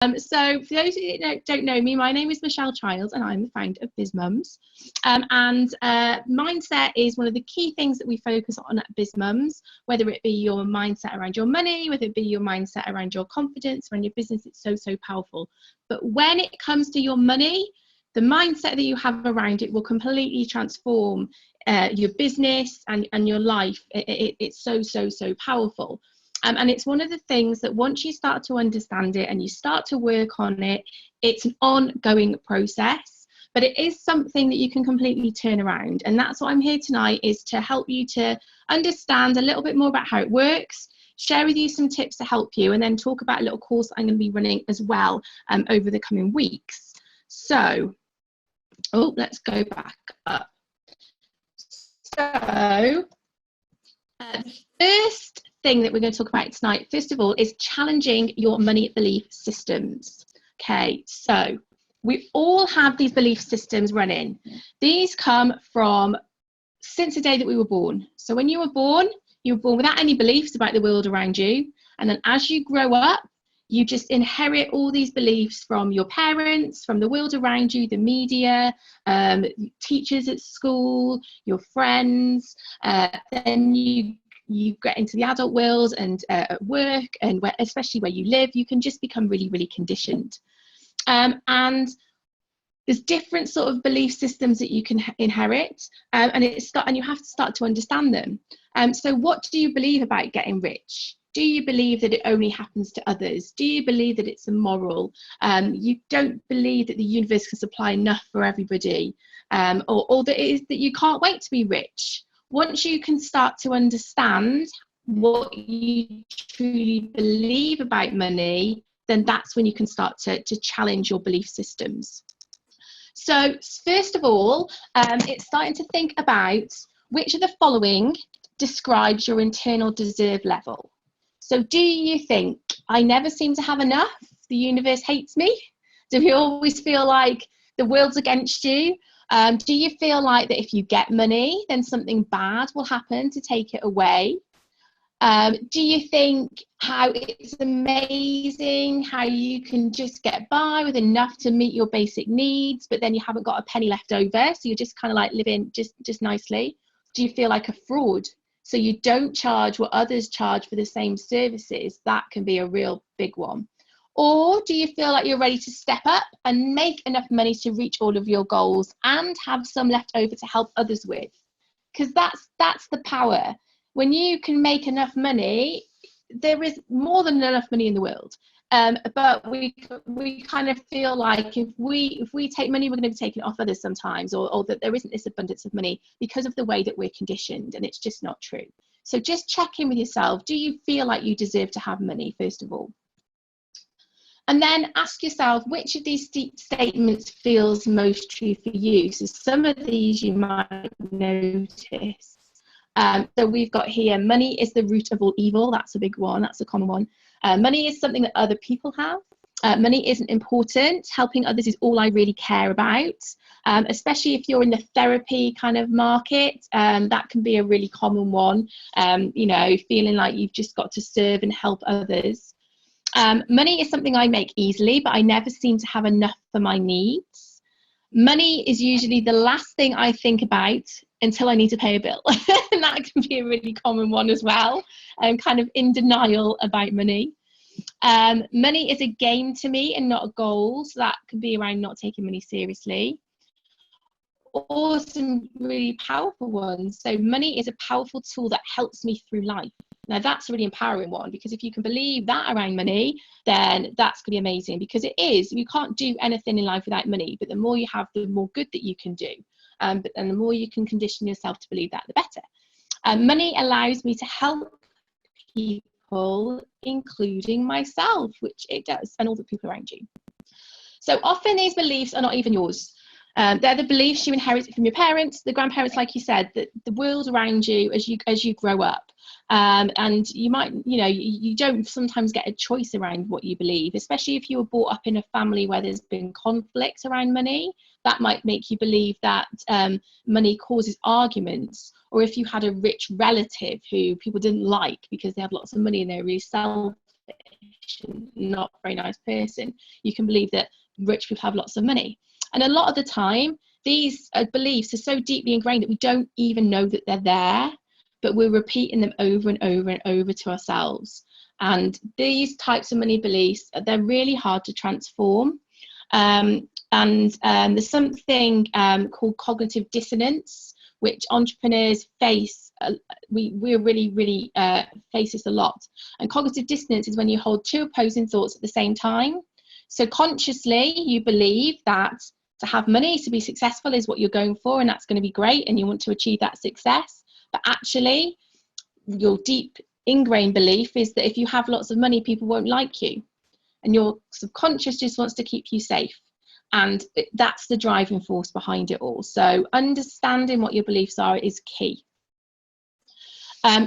So for those who don't know me, my name is Michelle Childs and I'm the founder of BizMums. Mindset is one of the key things that we focus on at BizMums, whether it be your mindset around your money, whether it be your mindset around your confidence, around your business. It's so, so powerful. But when it comes to your money, the mindset that you have around it will completely transform your business and your life. It's so, so, so powerful. And it's one of the things that once you start to understand it and you start to work on it, it's an ongoing process, but it is something that you can completely turn around. And that's what I'm here tonight, is to help you to understand a little bit more about how it works, share with you some tips to help you, and then talk about a little course I'm going to be running as well over the coming weeks. So, let's go back up. So, the first thing that we're going to talk about tonight, first of all, is challenging your money belief systems. Okay, so we all have these belief systems running. These come from since the day that we were born. So when you were born without any beliefs about the world around you. And then as you grow up, you just inherit all these beliefs from your parents, from the world around you, the media, teachers at school, your friends. Then you get into the adult world and at work, and especially where you live, you can just become really, really conditioned. And there's different sort of belief systems that you can inherit, and you have to start to understand them. So what do you believe about getting rich? Do you believe that it only happens to others? Do you believe that it's immoral? You don't believe that the universe can supply enough for everybody, or that it is that you can't wait to be rich? Once you can start to understand what you truly believe about money, then that's when you can start to challenge your belief systems. So first of all, it's starting to think about which of the following describes your internal deserve level. So do you think, I never seem to have enough, the universe hates me? Do you always feel like the world's against you? Do you feel like that if you get money, then something bad will happen to take it away? Do you think how it's amazing how you can just get by with enough to meet your basic needs, but then you haven't got a penny left over, so you're just kind of like living just nicely? Do you feel like a fraud? So you don't charge what others charge for the same services? That can be a real big one. Or do you feel like you're ready to step up and make enough money to reach all of your goals and have some left over to help others with? Because that's the power. When you can make enough money, there is more than enough money in the world. But we kind of feel like if we take money, we're going to be taking it off others sometimes, or that there isn't this abundance of money because of the way that we're conditioned, and it's just not true. So just check in with yourself. Do you feel like you deserve to have money, first of all? And then ask yourself, which of these statements feels most true for you? So some of these you might notice. So we've got here, money is the root of all evil. That's a big one. That's a common one. Money is something that other people have. Money isn't important. Helping others is all I really care about. Especially if you're in the therapy kind of market, that can be a really common one. Feeling like you've just got to serve and help others. Money is something I make easily, but I never seem to have enough for my needs. Money is usually the last thing I think about until I need to pay a bill. And that can be a really common one as well. I'm kind of in denial about money. Money is a game to me and not a goal. So that could be around not taking money seriously. Or some really powerful ones. So money is a powerful tool that helps me through life. Now that's a really empowering one, because if you can believe that around money, then that's going to be amazing, because it is. You can't do anything in life without money, but the more you have, the more good that you can do. And the more you can condition yourself to believe that, the better. Money allows me to help people, including myself, which it does, and all the people around you. So often these beliefs are not even yours. They're the beliefs you inherited from your parents, the grandparents, like you said, the world around you as you grow up. And you might, you don't sometimes get a choice around what you believe, especially if you were brought up in a family where there's been conflict around money. That might make you believe that money causes arguments. Or if you had a rich relative who people didn't like because they had lots of money and they're really selfish, and not a very nice person, you can believe that rich people have lots of money. And a lot of the time, these beliefs are so deeply ingrained that we don't even know that they're there, but we're repeating them over and over and over to ourselves. And these types of money beliefs, they're really hard to transform. There's something called cognitive dissonance, which entrepreneurs face. We really face this a lot. And cognitive dissonance is when you hold two opposing thoughts at the same time. So consciously, you believe that to have money, to be successful is what you're going for, and that's going to be great, and you want to achieve that success. But actually, your deep ingrained belief is that if you have lots of money, people won't like you. And your subconscious just wants to keep you safe. And that's the driving force behind it all. So understanding what your beliefs are is key.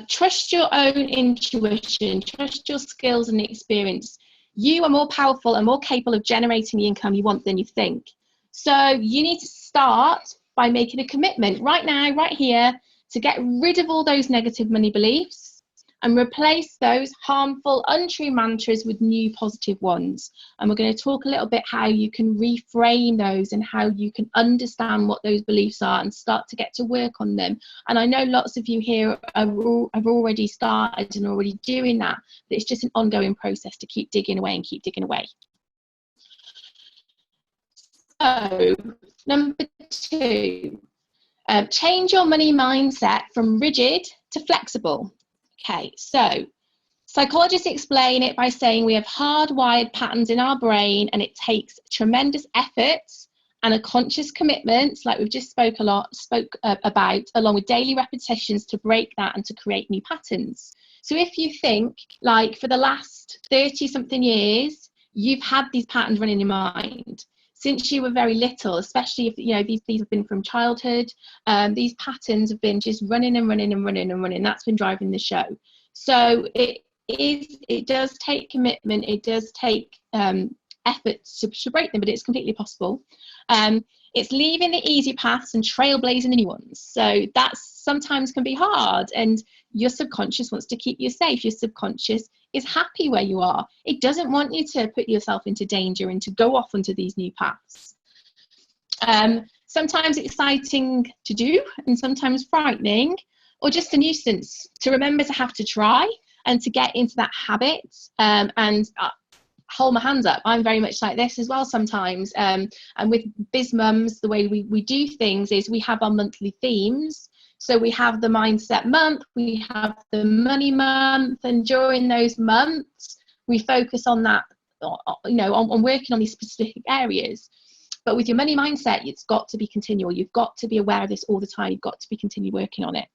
Trust your own intuition, trust your skills and experience. You are more powerful and more capable of generating the income you want than you think. So you need to start by making a commitment right now, right here, to get rid of all those negative money beliefs and replace those harmful, untrue mantras with new positive ones. And we're going to talk a little bit how you can reframe those and how you can understand what those beliefs are and start to get to work on them. And I know lots of you here have already started and already doing that, but it's just an ongoing process to keep digging away and keep digging away. So, number 2, change your money mindset from rigid to flexible. Okay, so psychologists explain it by saying we have hardwired patterns in our brain, and it takes tremendous effort and a conscious commitment, like we've just spoke about, along with daily repetitions to break that and to create new patterns. So if you think, like, for the last 30-something years, you've had these patterns running in your mind since you were very little, especially if these have been from childhood. These patterns have been just running and running and running and running. That's been driving the show. So it does take commitment. It does take effort to break them, but it's completely possible. It's leaving the easy paths and trailblazing the new ones. So that sometimes can be hard, and your subconscious wants to keep you safe. Your subconscious is happy where you are. It doesn't want you to put yourself into danger and to go off onto these new paths. Sometimes exciting to do and sometimes frightening, or just a nuisance to remember to have to try and to get into that habit. Hold my hands up, I'm very much like this as well sometimes. And with Biz Mums, the way we do things is we have our monthly themes. So we have the mindset month, we have the money month, and during those months, we focus on that, on working on these specific areas. But with your money mindset, it's got to be continual. You've got to be aware of this all the time. You've got to be continually working on it,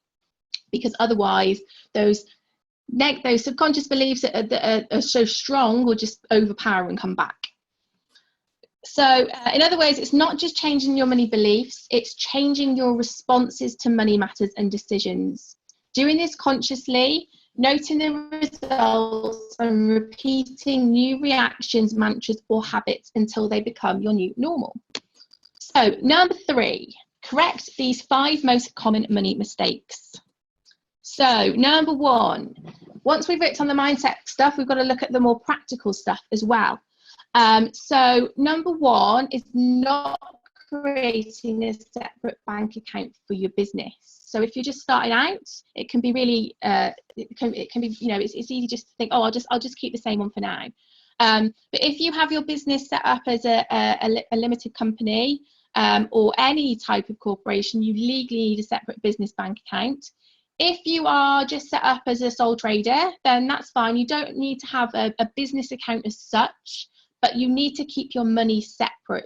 because otherwise those subconscious beliefs that are so strong will just overpower and come back. So in other words, it's not just changing your money beliefs, it's changing your responses to money matters and decisions. Doing this consciously, noting the results and repeating new reactions, mantras or habits until they become your new normal. So number 3, correct these 5 most common money mistakes. So number 1, once we've worked on the mindset stuff, we've got to look at the more practical stuff as well. So number 1 is not creating a separate bank account for your business. So if you're just starting out, it can be really, it can be, it's easy just to think, oh, I'll just keep the same one for now. But if you have your business set up as a limited company, or any type of corporation, you legally need a separate business bank account. If you are just set up as a sole trader, then that's fine. You don't need to have a business account as such, but you need to keep your money separate,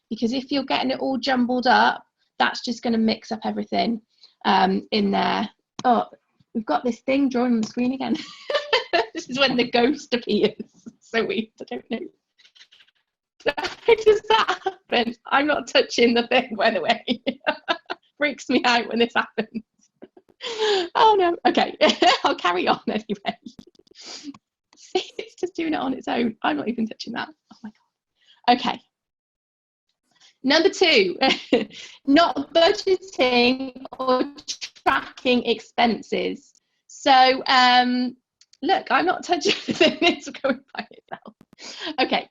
because if you're getting it all jumbled up, that's just going to mix up everything in there. Oh, we've got this thing drawing on the screen again. This is when the ghost appears. So weird, I don't know. How does that happen? I'm not touching the thing, by the way. Freaks me out when this happens. Oh no, okay. I'll carry on anyway. See, it's just doing it on its own. I'm not even touching that. Oh my god. Okay. Number 2, not budgeting or tracking expenses. So Look, I'm not touching anything. It's going by itself. Okay,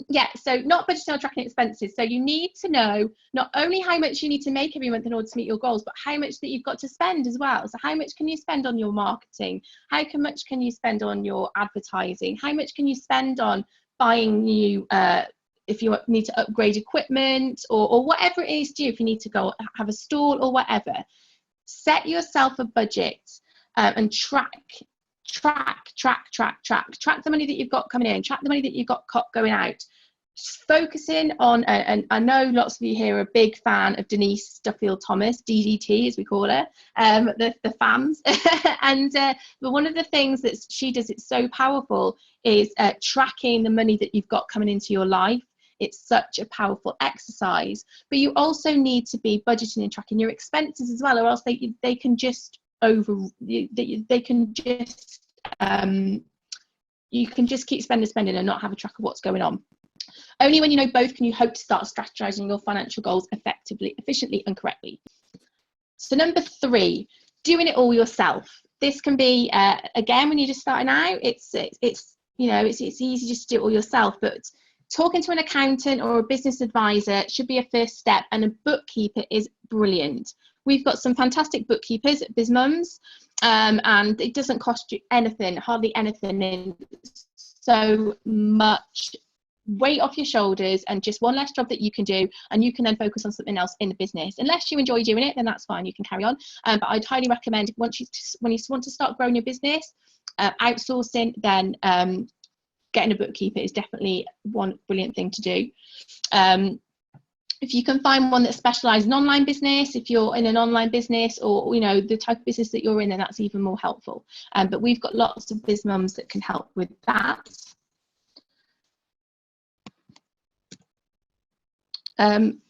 yeah, so not budgeting or tracking expenses. So you need to know not only how much you need to make every month in order to meet your goals, but how much that you've got to spend as well. So how much can you spend on your marketing? Much can you spend on your advertising? How much can you spend on buying new, if you need to upgrade equipment, or whatever it is to you, if you need to go have a stall or whatever. Set yourself a budget and track the money that you've got coming in, track the money that you've got going out. Focusing on, and I know lots of you here are a big fan of Denise Duffield Thomas, DDT as we call her, the fans. And but one of the things that she does, it's so powerful, is tracking the money that you've got coming into your life. It's such a powerful exercise. But you also need to be budgeting and tracking your expenses as well, or else they can just they can just you can just keep spending and not have a track of what's going on. Only when you know both can you hope to start strategizing your financial goals effectively, efficiently and correctly. So number 3, doing it all yourself. This can be again, when you're just starting out, it's you know, it's easy just to do it all yourself, but talking to an accountant or a business advisor should be a first step, and a bookkeeper is brilliant. We've got some fantastic bookkeepers at BizMums, and it doesn't cost you anything, hardly anything, in so much weight off your shoulders and just one less job that you can do, and you can then focus on something else in the business. Unless you enjoy doing it, then that's fine, you can carry on. But I'd highly recommend when you want to start growing your business, outsourcing, then getting a bookkeeper is definitely one brilliant thing to do. If you can find one that specialises in online business, if you're in an online business, or you know the type of business that you're in, then that's even more helpful. But we've got lots of BizMums that can help with that.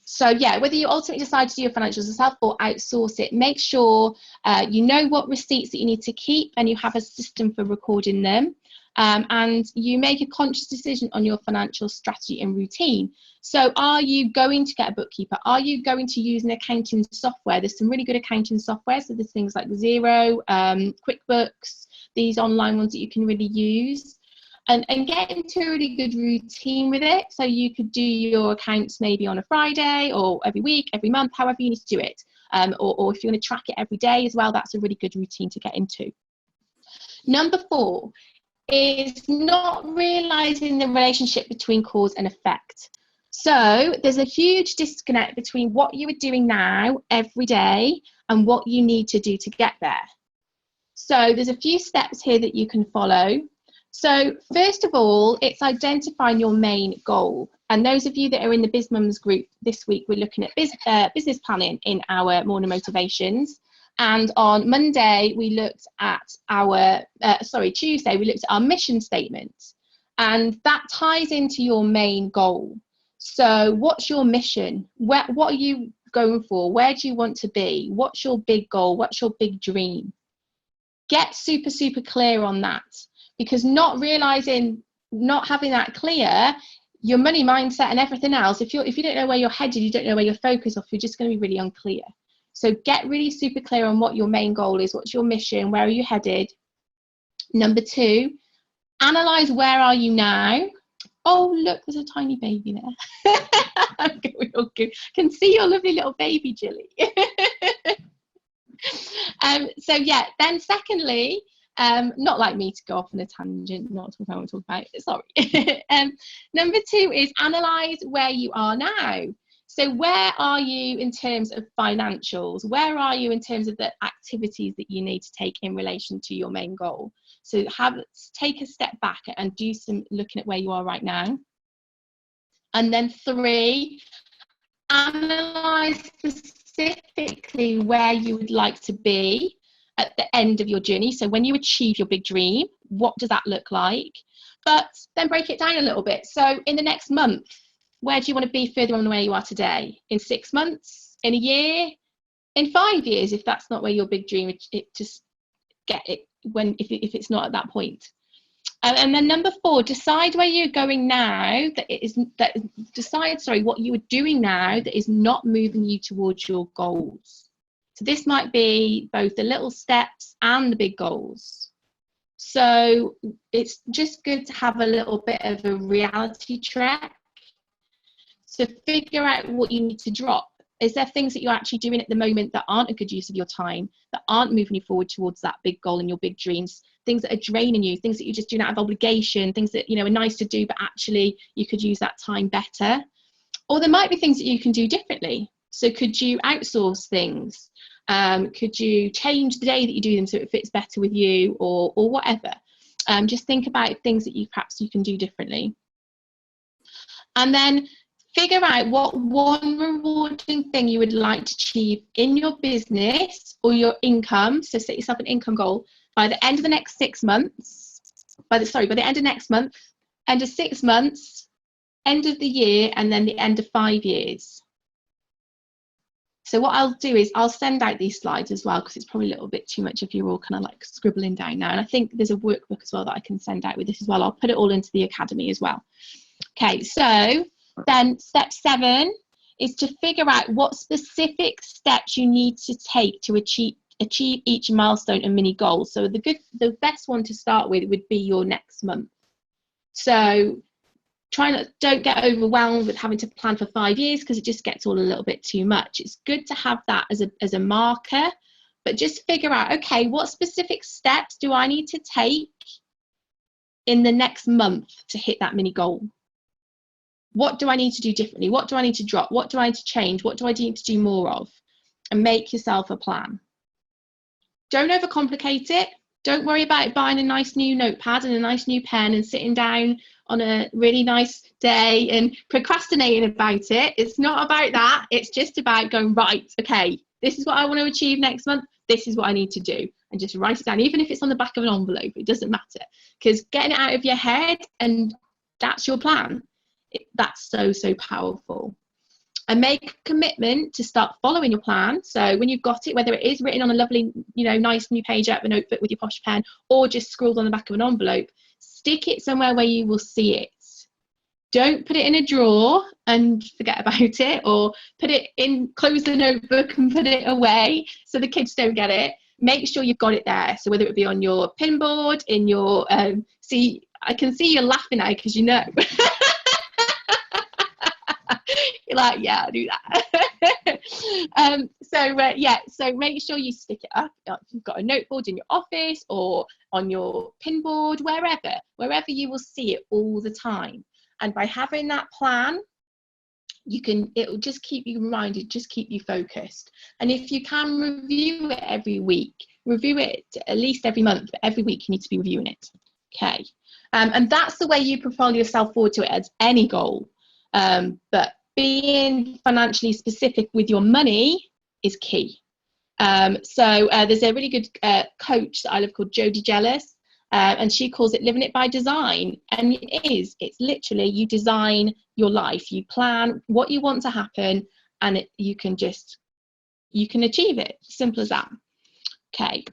So yeah, whether you ultimately decide to do your financials yourself or outsource it, make sure you know what receipts that you need to keep, and you have a system for recording them. And you make a conscious decision on your financial strategy and routine. So are you going to get a bookkeeper? Are you going to use an accounting software? There's some really good accounting software. So there's things like Xero, QuickBooks, these online ones that you can really use. And get into a really good routine with it. So you could do your accounts maybe on a Friday, or every week, every month, however you need to do it. Or if you're going to track it every day as well, that's a really good routine to get into. Number 4 is not realizing the relationship between cause and effect. So there's a huge disconnect between what you are doing now every day and what you need to do to get there. So there's a few steps here that you can follow. So first of all, it's identifying your main goal. And those of you that are in the BizMums group this week, we're looking at business planning in our morning motivations. And on Monday, we looked at Tuesday, we looked at our mission statement. And that ties into your main goal. So what's your mission? What are you going for? Where do you want to be? What's your big goal? What's your big dream? Get super, super clear on that. Because not having that clear, your money mindset and everything else, if you don't know where you're headed, you don't know where you're focused off, you're just going to be really unclear. So get really super clear on what your main goal is. What's your mission? Where are you headed? Number 2, analyze where are you now. Oh, look, there's a tiny baby there. I'm going all good. Can see your lovely little baby, Jilly. So yeah, then secondly, not like me to go off on a tangent, not talking about what I'm talking about, sorry. Number 2 is analyse where you are now. So where are you in terms of financials? Where are you in terms of the activities that you need to take in relation to your main goal? So take a step back and do some looking at where you are right now. And then 3, analyse specifically where you would like to be at the end of your journey. So when you achieve your big dream, what does that look like? But then break it down a little bit. So in the next month, where do you want to be further on where you are today? In 6 months? In a year? In 5 years, if that's not where your big dream, just get it if it's not at that point. And then number 4, decide where you're going now what you are doing now that is not moving you towards your goals. So this might be both the little steps and the big goals. So it's just good to have a little bit of a reality check. So figure out what you need to drop. Is there things that you're actually doing at the moment that aren't a good use of your time, that aren't moving you forward towards that big goal and your big dreams, things that are draining you, things that you're just doing out of obligation, things that, you know, are nice to do, but actually you could use that time better? Or there might be things that you can do differently. So could you outsource things? Could you change the day that you do them so it fits better with you, or whatever? Just think about things that perhaps you can do differently. And then figure out what one rewarding thing you would like to achieve in your business or your income. So set yourself an income goal by the end of the next 6 months, by the end of next month, end of 6 months, end of the year, and then the end of 5 years. So what I'll do is I'll send out these slides as well, because it's probably a little bit too much if you're all kind of like scribbling down now. And I think there's a workbook as well that I can send out with this as well. I'll put it all into the academy as well. Okay, so then step 7 is to figure out what specific steps you need to take to achieve each milestone and mini goal. So the best one to start with would be your next month. So don't get overwhelmed with having to plan for 5 years, because it just gets all a little bit too much. It's good to have that as a marker, but just figure out, okay, what specific steps do I need to take in the next month to hit that mini goal? What do I need to do differently? What do I need to drop? What do I need to change? What do I need to do more of? And make yourself a plan. Don't overcomplicate it. Don't worry about buying a nice new notepad and a nice new pen and sitting down on a really nice day and procrastinating about it. It's not about that. It's just about going, right, okay, this is what I want to achieve next month. This is what I need to do. And just write it down, even if it's on the back of an envelope, it doesn't matter. Because getting it out of your head and that's your plan, that's so powerful. And make a commitment to start following your plan. So when you've got it, whether it is written on a lovely, you know, nice new page out of a notebook with your posh pen, or just scrawled on the back of an envelope, stick it somewhere where you will see it. Don't put it in a drawer and forget about it, or close the notebook and put it away so the kids don't get it. Make sure you've got it there. So whether it be on your pin board, in your, see, I can see you laughing now because you know. You're like, yeah, I'll do that. So make sure you stick it up. If you've got a noteboard in your office or on your pin board, wherever you will see it all the time. And by having that plan, it will just keep you reminded, just keep you focused. And if you can review it every week, review it at least every month, but every week you need to be reviewing it. Okay. And that's the way you propel yourself forward to it as any goal. But being financially specific with your money is key. So there's a really good coach that I love called Jodie Jealous, and she calls it living it by design. And it's literally, you design your life, you plan what you want to happen, and you can achieve it. Simple as that. Okay.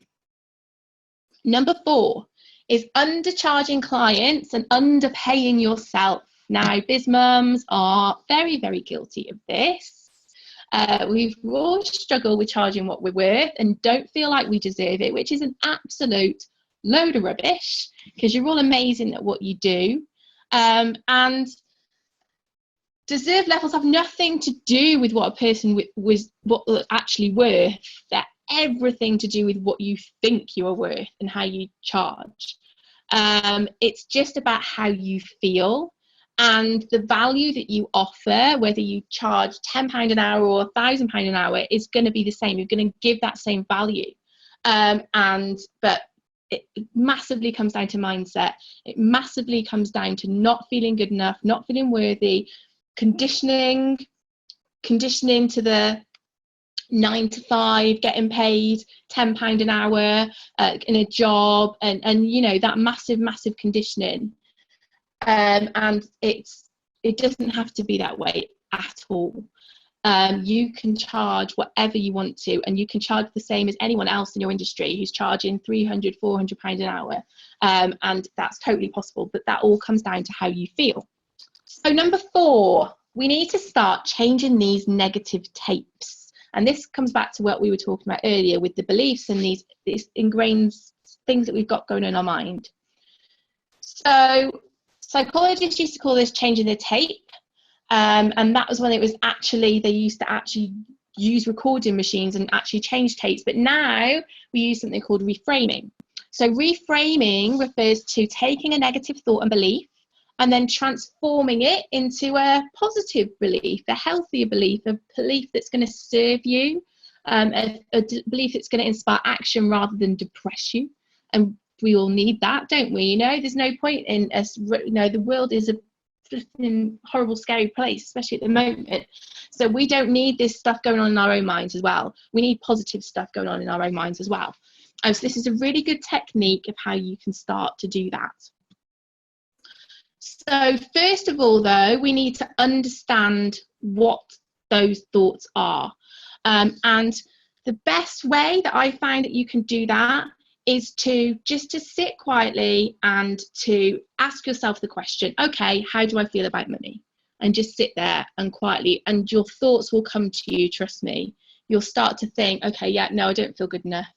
Number 4 is undercharging clients and underpaying yourself. Now, biz mums are very, very guilty of this. We've all struggled with charging what we're worth and don't feel like we deserve it, which is an absolute load of rubbish, because you're all amazing at what you do. And deserved levels have nothing to do with what a person was actually worth. They're everything to do with what you think you are worth and how you charge. It's just about how you feel. And the value that you offer, whether you charge £10 an hour or £1,000 an hour, is going to be the same. You're going to give that same value. But it massively comes down to mindset. It massively comes down to not feeling good enough, not feeling worthy, conditioning to the 9 to 5, getting paid £10 an hour in a job, and you know, that massive conditioning. And it doesn't have to be that way at all. You can charge whatever you want to, and you can charge the same as anyone else in your industry who's charging £300, £400 an hour, and that's totally possible. But that all comes down to how you feel. So number 4, we need to start changing these negative tapes. And this comes back to what we were talking about earlier with the beliefs and these ingrained things that we've got going on in our mind. So psychologists used to call this changing the tape. And that was when it was actually, they used to actually use recording machines and actually change tapes. But now we use something called reframing. So reframing refers to taking a negative thought and belief and then transforming it into a positive belief, a healthier belief, a belief that's going to serve you, a belief that's going to inspire action rather than depress you. And we all need that, don't we? You know, there's no point in us, you know, the world is a horrible, scary place, especially at the moment. So we don't need this stuff going on in our own minds as well. We need positive stuff going on in our own minds as well. So this is a really good technique of how you can start to do that. So first of all, though, we need to understand what those thoughts are. And the best way that I find that you can do that is to just to sit quietly and to ask yourself the question, okay, how do I feel about money? And just sit there and quietly, and your thoughts will come to you, trust me. You'll start to think, okay, yeah, no, I don't feel good enough.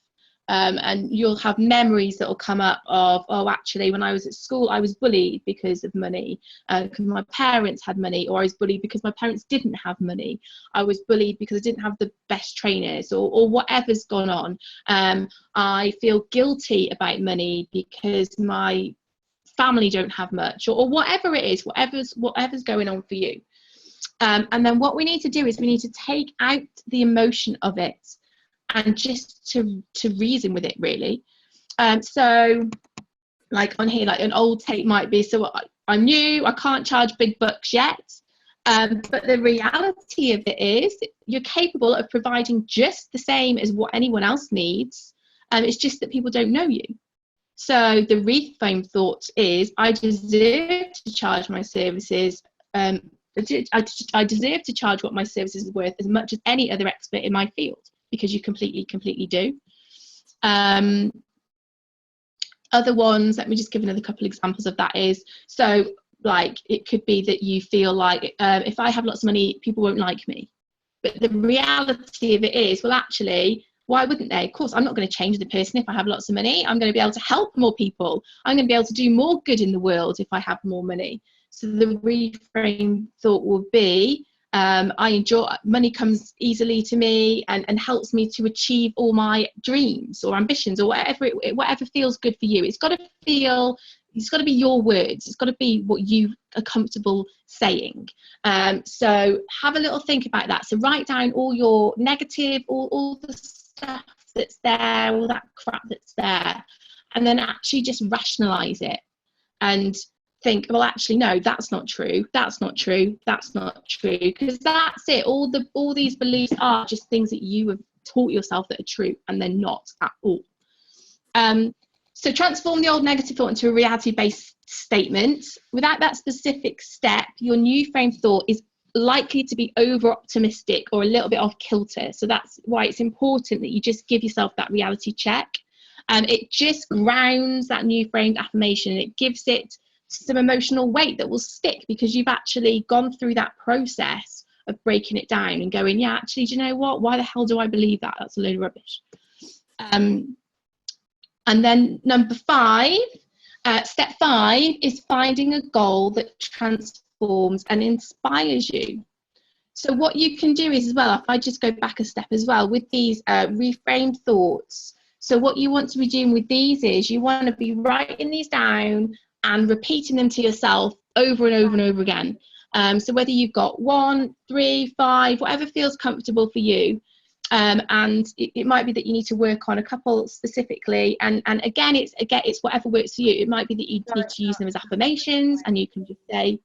And you'll have memories that will come up of, oh, actually, when I was at school, I was bullied because of money, because my parents had money, or I was bullied because my parents didn't have money. I was bullied because I didn't have the best trainers, or whatever's gone on. I feel guilty about money because my family don't have much, or whatever it is, whatever's going on for you. And then what we need to do is we need to take out the emotion of it and just to reason with it, really. So like on here, like an old tape might be, so I'm new, I can't charge big bucks yet, but the reality of it is you're capable of providing just the same as what anyone else needs, and it's just that people don't know you. So the reframe thought is, I deserve to charge my services, I deserve to charge what my services are worth as much as any other expert in my field, because you completely do. Other ones, let me just give another couple examples of that is, so like it could be that you feel like if I have lots of money, people won't like me. But the reality of it is, well, actually, why wouldn't they? Of course, I'm not going to change the person if I have lots of money. I'm going to be able to help more people. I'm going to be able to do more good in the world if I have more money. So the reframe thought will be, I enjoy, money comes easily to me and helps me to achieve all my dreams or ambitions or whatever feels good for you. It's got to feel, it's got to be your words. It's got to be what you are comfortable saying. So have a little think about that. So write down all your negative, all the stuff that's there, all that crap that's there, and then actually just rationalize it and think, well, actually, no, that's not true, that's not true, that's not true, because that's it. All these beliefs are just things that you have taught yourself that are true, and they're not at all. So transform the old negative thought into a reality-based statement. Without that specific step, your new frame thought is likely to be over-optimistic or a little bit off kilter. So that's why it's important that you just give yourself that reality check. It just grounds that new framed affirmation. It gives it some emotional weight that will stick, because you've actually gone through that process of breaking it down and going, yeah, actually, do you know what? Why the hell do I believe that? That's a load of rubbish. And then number 5, step 5 is finding a goal that transforms and inspires you. So what you can do is, as well, if I just go back a step as well, with these reframed thoughts. So what you want to be doing with these is you want to be writing these down and repeating them to yourself over and over and over again. So whether you've got 1, 3, 5, whatever feels comfortable for you. And it might be that you need to work on a couple specifically, and again it's whatever works for you. It might be that you need to use them as affirmations, and you can just say,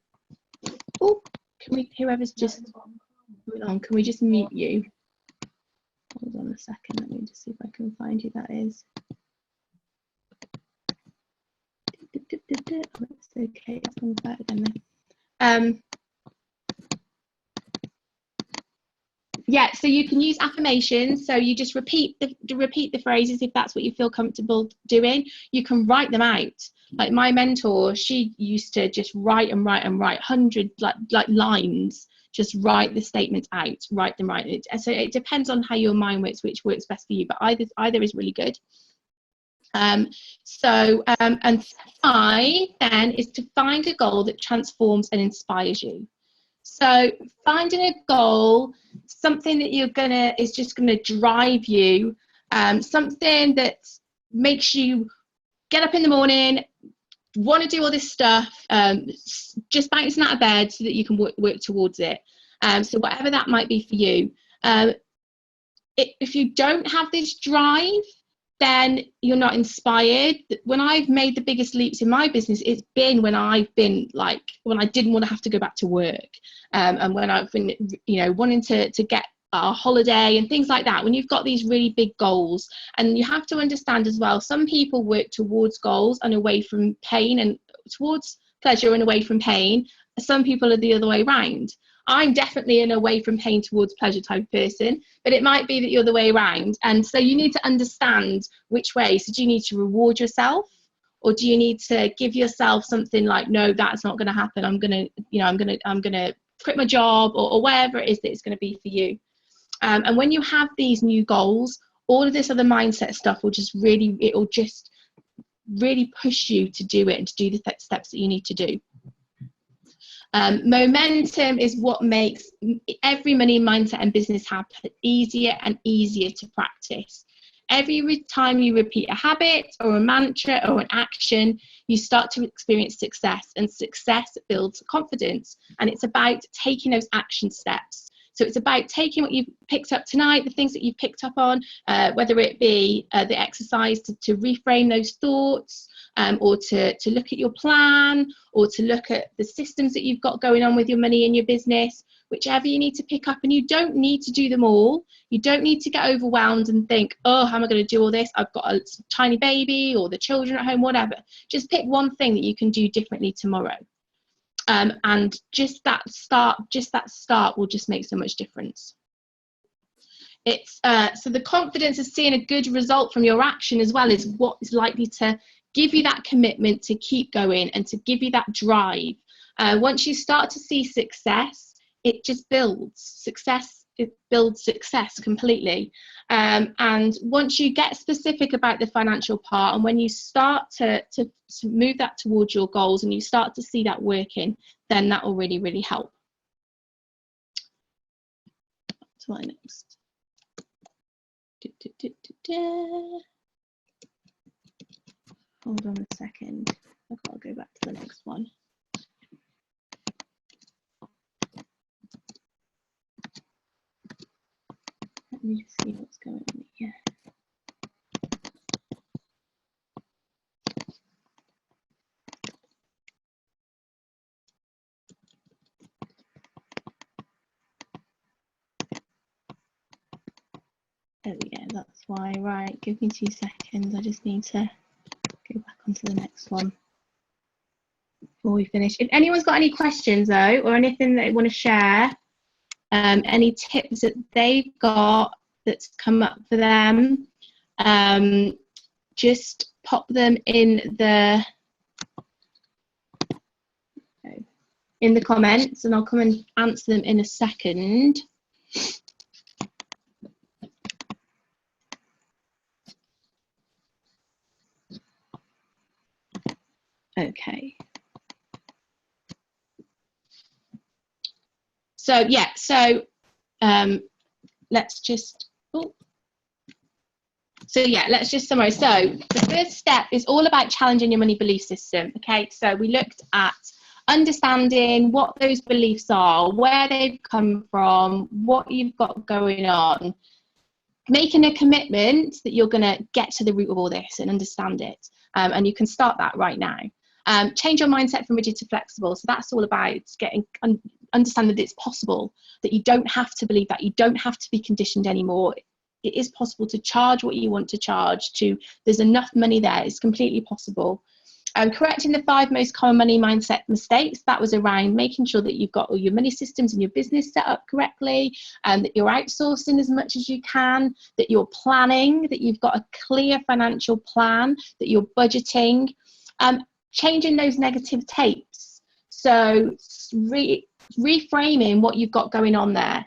oh, can we, whoever's just moving on, can we just mute you? Hold on a second, let me just see if I can find who that is. Oh, it's okay, it's gone quiet again then. Yeah, so you can use affirmations. So you just repeat the phrases if that's what you feel comfortable doing. You can write them out. Like my mentor, she used to just write 100 like lines. Just write the statements out, write them right. So it depends on how your mind works, which works best for you. But either is really good. And 5 then is to find a goal that transforms and inspires you. So finding a goal, something that is just gonna drive you, something that makes you get up in the morning, want to do all this stuff, just bouncing out of bed so that you can work towards it. So whatever that might be for you. If you don't have this drive, then you're not inspired. When I've made the biggest leaps in my business, it's been when I've been like, when I didn't want to have to go back to work, and when I've been, wanting to get a holiday and things like that. When you've got these really big goals, and you have to understand as well, some people work towards goals and away from pain, and towards pleasure and away from pain. Some people are the other way around. I'm definitely an away from pain towards pleasure type of person, but it might be that you're the way around. And so you need to understand which way. So do you need to reward yourself, or do you need to give yourself something like, no, that's not going to happen. I'm going to quit my job, or whatever it is that it's going to be for you. And when you have these new goals, all of this other mindset stuff will just really push you to do it and to do the steps that you need to do. Momentum is what makes every money mindset and business habit easier and easier to practice. Every time you repeat a habit or a mantra or an action, you start to experience success, and success builds confidence. And it's about taking those action steps. So it's about taking what you've picked up tonight, the things that you've picked up on, whether it be the exercise to reframe those thoughts, or to look at your plan, or to look at the systems that you've got going on with your money and your business, whichever you need to pick up. And you don't need to do them all. You don't need to get overwhelmed and think, oh, how am I going to do all this? I've got a tiny baby, or the children at home, whatever. Just pick one thing that you can do differently tomorrow. And just that start will just make so much difference. It's so the confidence of seeing a good result from your action as well is what is likely to give you that commitment to keep going and to give you that drive. Once you start to see success, it just builds success. It builds success completely. And once you get specific about the financial part, and when you start to move that towards your goals, and you start to see that working, then that will really, really help. To my next. Hold on a second. I've got to go back to the next one. Let me just see what's going on here. There we go, that's why. Right, give me 2 seconds. I just need to go back onto the next one before we finish. If anyone's got any questions though, or anything that they want to share, any tips that they've got that's come up for them, just pop them in the comments, and I'll come and answer them in a second. Okay. So yeah, so let's just, let's just summarize. So the first step is all about challenging your money belief system. Okay, so we looked at understanding what those beliefs are, where they've come from, what you've got going on, making a commitment that you're going to get to the root of all this and understand it. And you can start that right now. Change your mindset from rigid to flexible. So that's all about getting understand that it's possible, that you don't have to believe that, you don't have to be conditioned anymore. It is possible to charge what you want to charge. There's enough money there. It's completely possible. Correcting the 5 most common money mindset mistakes. That was around making sure that you've got all your money systems and your business set up correctly, and that you're outsourcing as much as you can, that you're planning, that you've got a clear financial plan, that you're budgeting. Changing those negative tapes. So reframing what you've got going on there.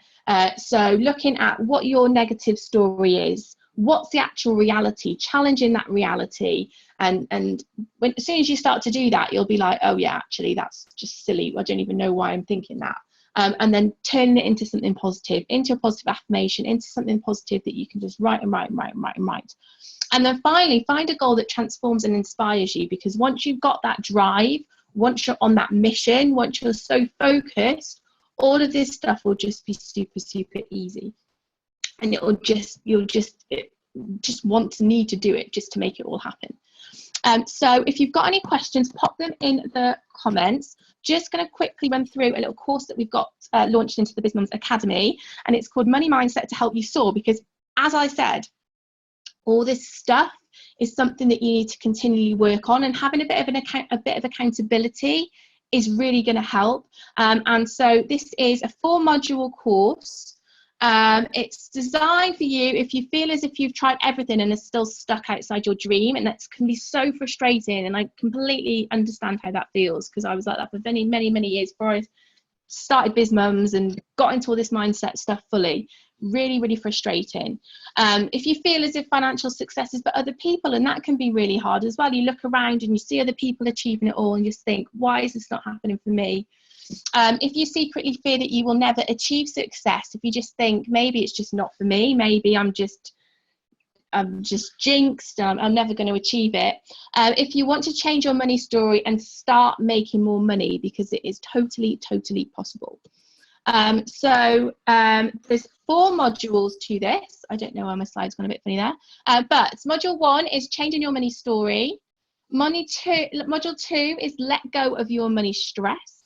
So looking at what your negative story is. what's the actual reality, challenging that reality. And as soon as you start to do that, you'll be like, oh yeah, actually that's just silly, I don't even know why I'm thinking that. And then turning it into something positive, into a positive affirmation, into something positive that you can just write and write and write and write and write. And then finally, find a goal that transforms and inspires you, because once you've got that drive, once you're on that mission, once you're so focused, all of this stuff will just be super, super easy. And you'll just need to do it just to make it all happen. So if you've got any questions, pop them in the comments. Just going to quickly run through a little course that we've got launched into the BizMums Academy, and it's called Money Mindset to Help You Soar, because as I said, all this stuff is something that you need to continually work on, and having a bit of accountability is really going to help. And so this is a 4-module course. It's designed for you if you feel as if you've tried everything and are still stuck outside your dream, and that can be so frustrating, and I completely understand how that feels, because I was like that for many, many, many years before I started BizMums and got into all this mindset stuff fully. Really, really frustrating. If you feel as if financial success is for other people, and that can be really hard as well. You look around and you see other people achieving it all and just think, why is this not happening for me? If you secretly fear that you will never achieve success, if you just think maybe it's just not for me, maybe I'm just jinxed, I'm never going to achieve it. If you want to change your money story and start making more money, because it is totally, totally possible. So there's 4 modules to this. I don't know why my slide's gone a bit funny there. But module 1 is changing your money story. Module 2 is let go of your money stress.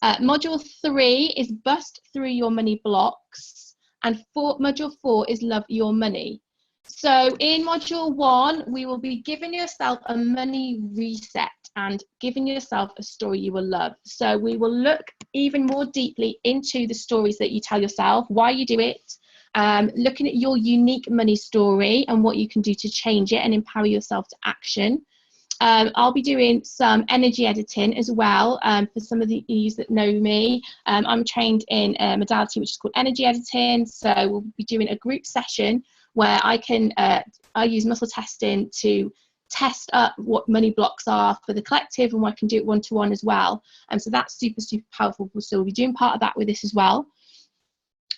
Module 3 is bust through your money blocks. And module 4 is love your money. So in module 1, we will be giving yourself a money reset and giving yourself a story you will love. So we will look even more deeply into the stories that you tell yourself, why you do it, looking at your unique money story and what you can do to change it and empower yourself to action. I'll be doing some energy editing as well. For some of you that know me, I'm trained in a modality which is called energy editing. So we'll be doing a group session where I use muscle testing to test up what money blocks are for the collective, and I can do it one-to-one as well. And so that's super, super powerful. So we'll be doing part of that with this as well.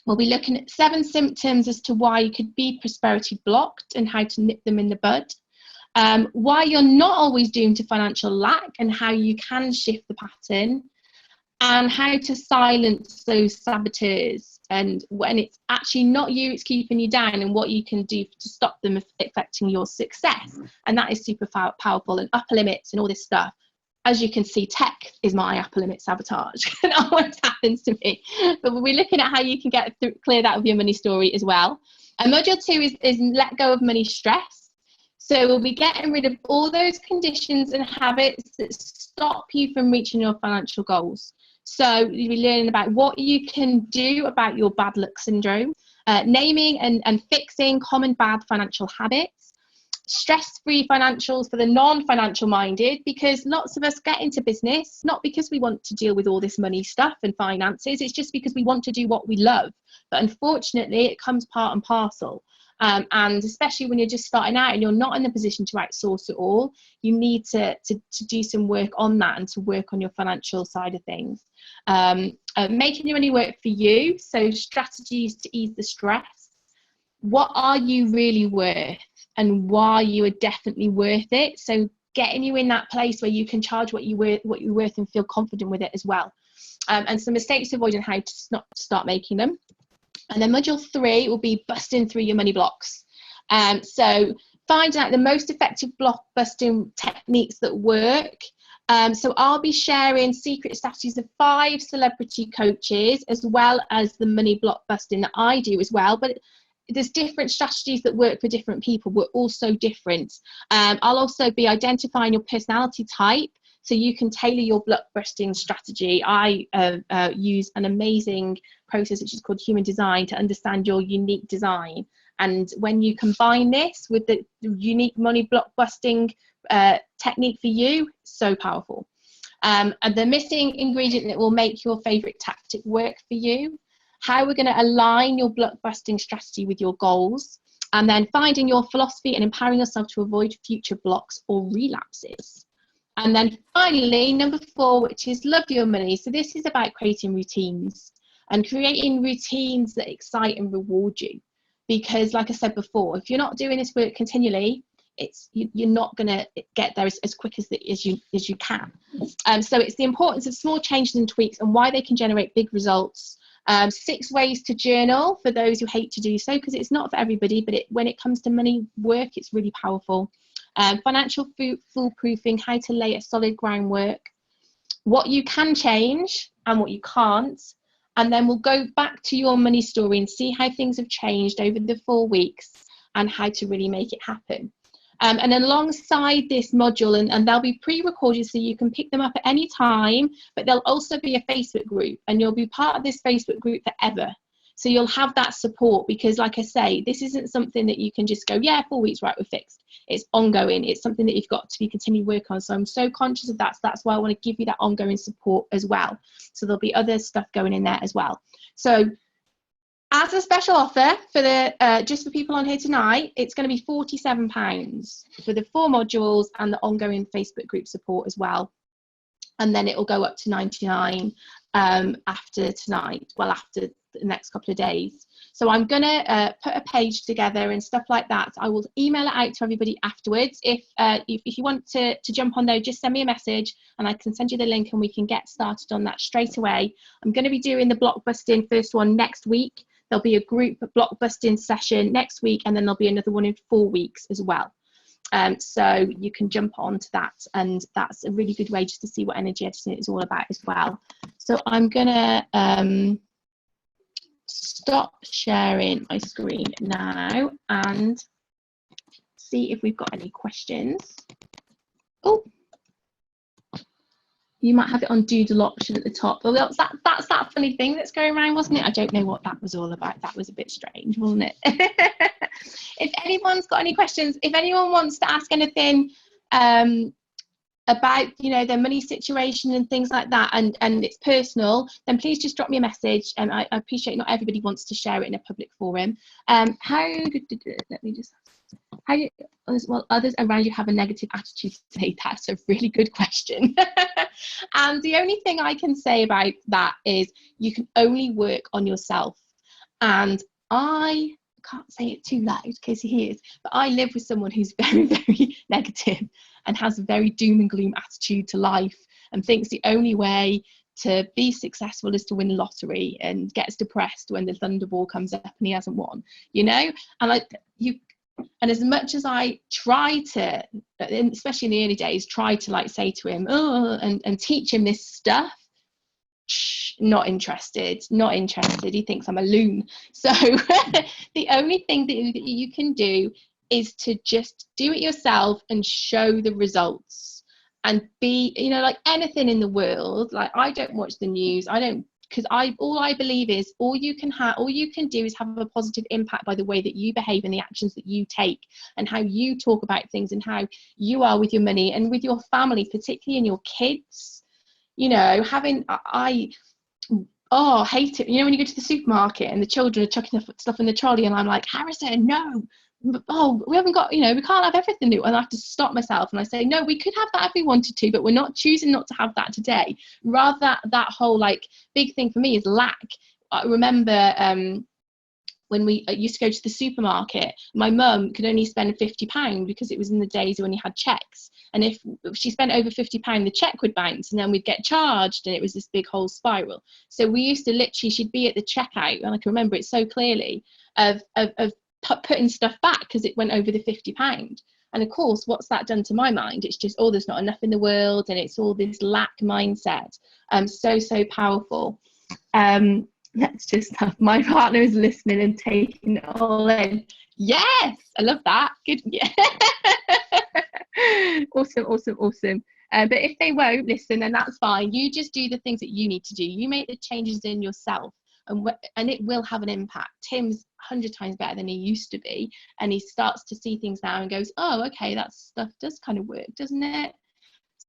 We'll be looking at 7 symptoms as to why you could be prosperity blocked and how to nip them in the bud. Why you're not always doomed to financial lack and how you can shift the pattern, and how to silence those saboteurs, and when it's actually not you, it's keeping you down, and what you can do to stop them affecting your success. And that is super powerful. And upper limits and all this stuff. As you can see, tech is my upper limit sabotage. It always happens to me. But we're looking at how you can clear that with your money story as well. And module 2 is let go of money stress. So we'll be getting rid of all those conditions and habits that stop you from reaching your financial goals. So you'll be learning about what you can do about your bad luck syndrome, naming and fixing common bad financial habits, stress-free financials for the non-financial minded, because lots of us get into business not because we want to deal with all this money stuff and finances, it's just because we want to do what we love. But unfortunately, it comes part and parcel. And especially when you're just starting out and you're not in the position to outsource it all, you need to do some work on that and to work on your financial side of things. Making your money work for you, so strategies to ease the stress. What are you really worth, and why you are definitely worth it? So getting you in that place where you can charge what you're worth and feel confident with it as well. And some mistakes to avoid and how to not start making them. And then module 3 will be busting through your money blocks. So finding out the most effective block busting techniques that work. So I'll be sharing secret strategies of 5 celebrity coaches, as well as the money block busting that I do as well. But there's different strategies that work for different people. We're all so different. I'll also be identifying your personality type, so you can tailor your block busting strategy. I use an amazing process which is called human design to understand your unique design. And when you combine this with the unique money block busting technique for you, so powerful. And the missing ingredient that will make your favorite tactic work for you, how we're going to align your block busting strategy with your goals, And then finding your philosophy and empowering yourself to avoid future blocks or relapses. And then finally, number 4, which is love your money. So this is about creating routines and creating routines that excite and reward you. Because like I said before, if you're not doing this work continually, you're not going to get there as quick as you can. So it's the importance of small changes and tweaks and why they can generate big results. 6 ways to journal for those who hate to do so, because it's not for everybody, but when it comes to money work, it's really powerful. Financial foolproofing, how to lay a solid groundwork, what you can change and what you can't, and then we'll go back to your money story and see how things have changed over the 4 weeks and how to really make it happen. And alongside this module, and they'll be pre-recorded so you can pick them up at any time, but there'll also be a Facebook group, and you'll be part of this Facebook group forever. So you'll have that support, because like I say, this isn't something that you can just go, yeah, 4 weeks, right, we're fixed. It's ongoing. It's something that you've got to be continually work on. So I'm so conscious of that. So that's why I want to give you that ongoing support as well. So there'll be other stuff going in there as well. So as a special offer for the just for people on here tonight, it's going to be £47 for the 4 modules and the ongoing Facebook group support as well. And then it will go up to £99 after tonight, well, after the next couple of days. So I'm going to put a page together and stuff like that. I will email it out to everybody afterwards. If you want to jump on there, just send me a message and I can send you the link and we can get started on that straight away. I'm going to be doing the blockbusting first one next week. There'll be a group blockbusting session next week, and then there'll be another one in 4 weeks as well. So you can jump onto that, and that's a really good way just to see what energy editing is all about as well. So I'm gonna stop sharing my screen now and see if we've got any questions. Oh, you might have it on doodle option at the top. Well, that's that funny thing that's going around, wasn't it? I don't know what that was all about. That was a bit strange, wasn't it? If anyone's got any questions, if anyone wants to ask anything about, you know, their money situation and things like that, and it's personal, then please just drop me a message. And I appreciate not everybody wants to share it in a public forum. Let me just. How do you, well, others around you have a negative attitude today? That's a really good question. And the only thing I can say about that is you can only work on yourself. And I can't say it too loud in case he hears, but I live with someone who's very, very negative and has a very doom and gloom attitude to life and thinks the only way to be successful is to win the lottery, and gets depressed when the Thunderball comes up and he hasn't won, you know? And as much as I try to, especially in the early days, try to like say to him, oh, and teach him this stuff, not interested. He thinks I'm a loon. So the only thing that you can do is to just do it yourself and show the results, and be, you know, like anything in the world, like I don't watch the news, because all I believe is all you can do is have a positive impact by the way that you behave and the actions that you take and how you talk about things and how you are with your money and with your family, particularly in your kids. You know, I hate it. You know, when you go to the supermarket and the children are chucking stuff in the trolley and I'm like, Harrison, no. Oh, we haven't got, you know, we can't have everything new. And I have to stop myself and I say, no, we could have that if we wanted to, but we're not choosing not to have that today. Rather, that whole like big thing for me is lack. I remember when we used to go to the supermarket, my mum could only spend £50 because it was in the days when you had cheques. And if she spent over £50, the cheque would bounce and then we'd get charged, and it was this big whole spiral. So we used to literally, she'd be at the checkout, and I can remember it so clearly, of putting stuff back because it went over the £50. And of course, what's that done to my mind? It's just, oh, there's not enough in the world, and it's all this lack mindset. So powerful. Let's just have, my partner is listening and taking it all in. Yes, I love that. Good. Yeah. Awesome. But if they won't listen, then that's fine. You just do the things that you need to do. You make the changes in yourself, and it will have an impact. Tim's 100 times better than he used to be, and he starts to see things now and goes, oh, okay, that stuff does kind of work, doesn't it?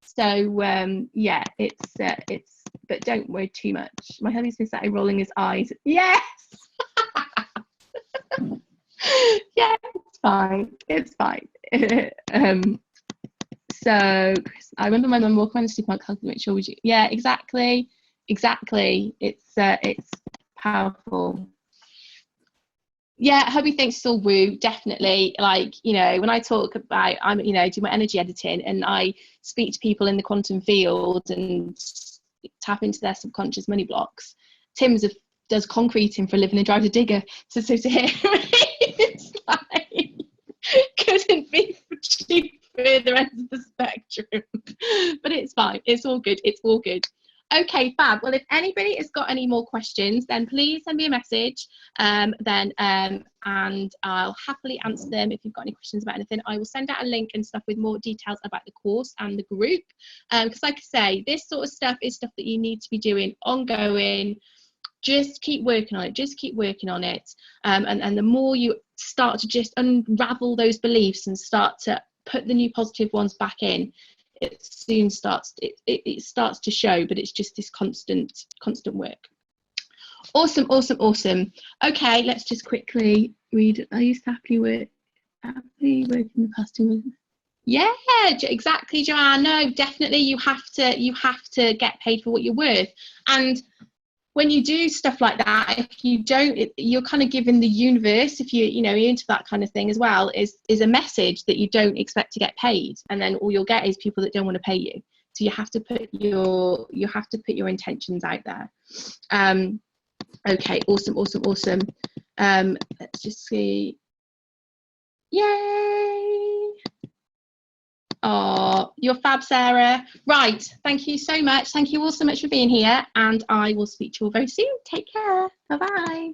So yeah, it's but don't worry too much. My hubby's been sat rolling his eyes. Yes. Yeah, it's fine. It's fine. So I remember my mum walking around the supermarket to make sure we. Yeah, exactly. It's powerful. Yeah, hubby thinks it's all woo, definitely. Like, you know, when I talk about, do my energy editing and I speak to people in the quantum field and tap into their subconscious money blocks. Does concreting for a living and drives a digger. So to him, it's like, couldn't be further end of the spectrum. But it's fine. It's all good. It's all good. Okay, fab. Well, if anybody has got any more questions, then please send me a message. And I'll happily answer them. If you've got any questions about anything, I will send out a link and stuff with more details about the course and the group. Because like I say, this sort of stuff is stuff that you need to be doing ongoing. Just keep working on it. Just keep working on it. And the more you start to just unravel those beliefs and start to put the new positive ones back in, it soon starts to show. But it's just this constant work. Awesome. Okay, let's just quickly read. I used to happily work in the past. Yeah, exactly, Joanne. No, definitely you have to get paid for what you're worth. And when you do stuff like that, if you don't, you're kind of giving the universe, if you're into that kind of thing as well, is a message that you don't expect to get paid, and then all you'll get is people that don't want to pay you. So you have to put your intentions out there. Okay, awesome. Let's just see. Yay! Oh, you're fab, Sarah. Right, thank you so much. Thank you all so much for being here, and I will speak to you all very soon. Take care. Bye-bye.